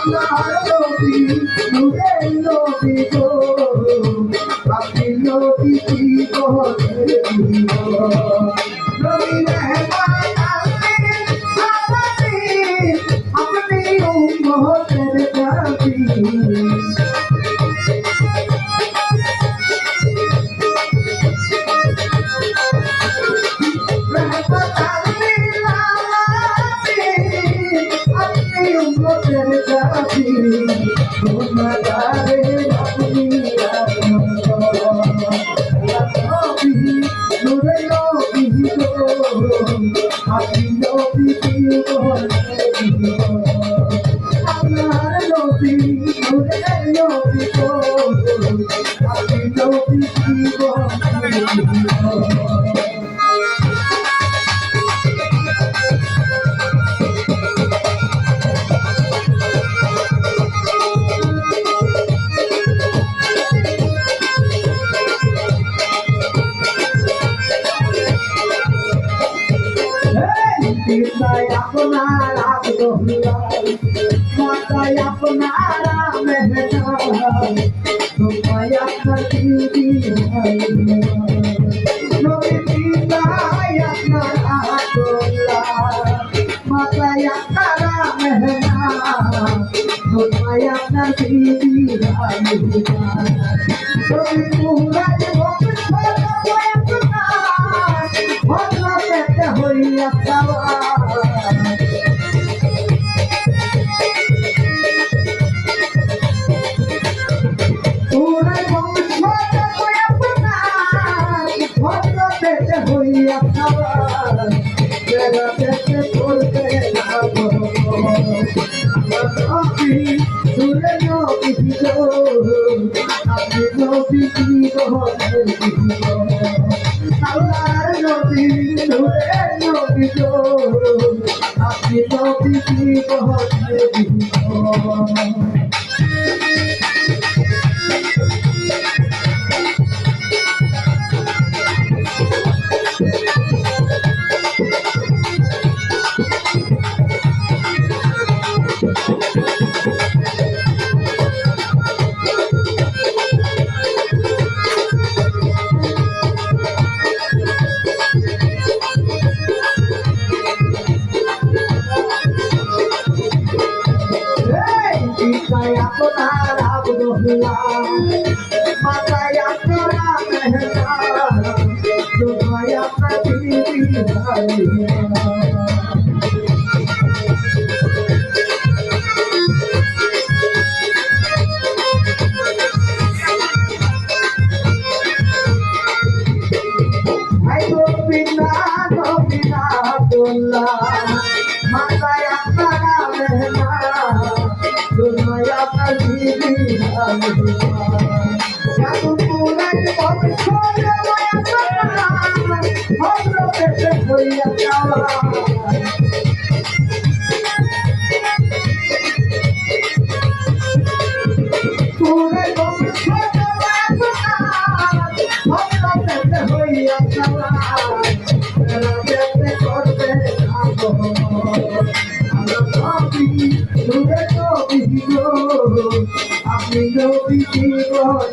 আপনার নবী নূরের নবী গো আপনি নবী কি বলেন নবী মেহমান আছেন আপনি উম্মতের নবী পিতায় আপনার আব্দুল্লাহ মাতায় আপনার মেহনা তোমায় আপনার দিদি নবী পিতায় আপনার আব্দুল্লাহ মাতায় আপনার মেহনা তোমায় আপনার দিদি নবী পুরা হইয়া আপনার আব্দুল্লাহ মাতায় আপনার মেহনা তোমায় আপনার দিদি ভাই গোবিন্দা গোবিন্দা আব্দুল্লাহ মাতায় আপনার মেহনা তোমায় আপনার দিদি পুরান বংশরে ভদ্রপেটে হইয়া যাওয়া পুরান বংশরে ভদ্রপেটে হইয়া যাওয়া করবে আপনি নবী জীবন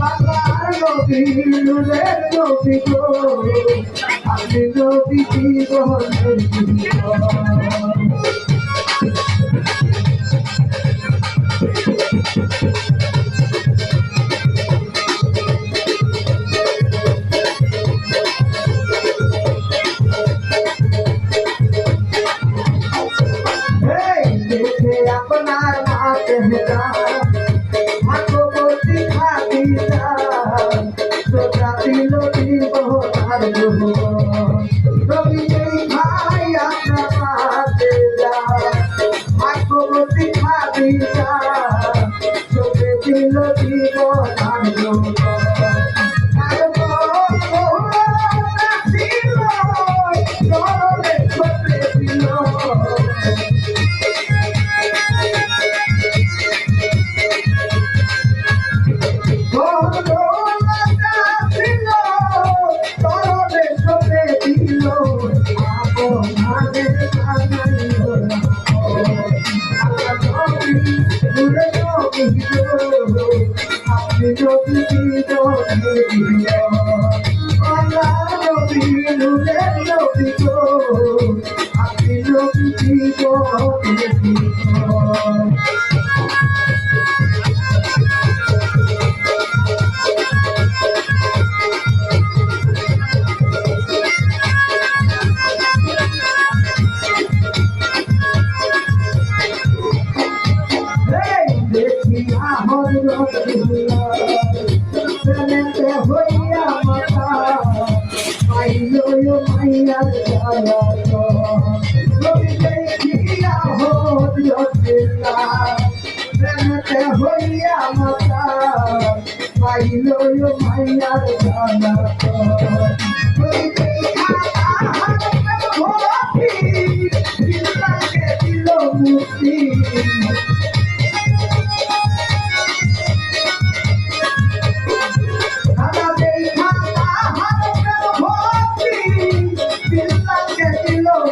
আপনার নবী নূরের নবী গো আপনি নবী জীবন আপনার মাতে ভাগবতী খাদিজা সোজা দিল জীবন রবি ভাই আপনার মাতে যা প্রেমেতে হইয়া মাতা পাইল মাইয়ার জ্বালা নবী দেখিয়া হরিয়া প্রেমেতে হইয়া মাতা পাইল মাইয়ার জ্বালা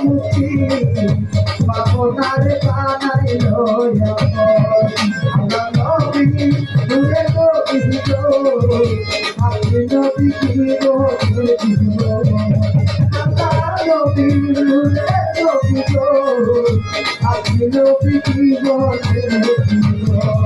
মুক্তি বাপনার কানাই লয়া আমার নবী দূরে গো বিহিত আপনি নবী কি গো বিহিত আমার নবী দূরে গো বিহিত আপনি নবী কি গো বিহিত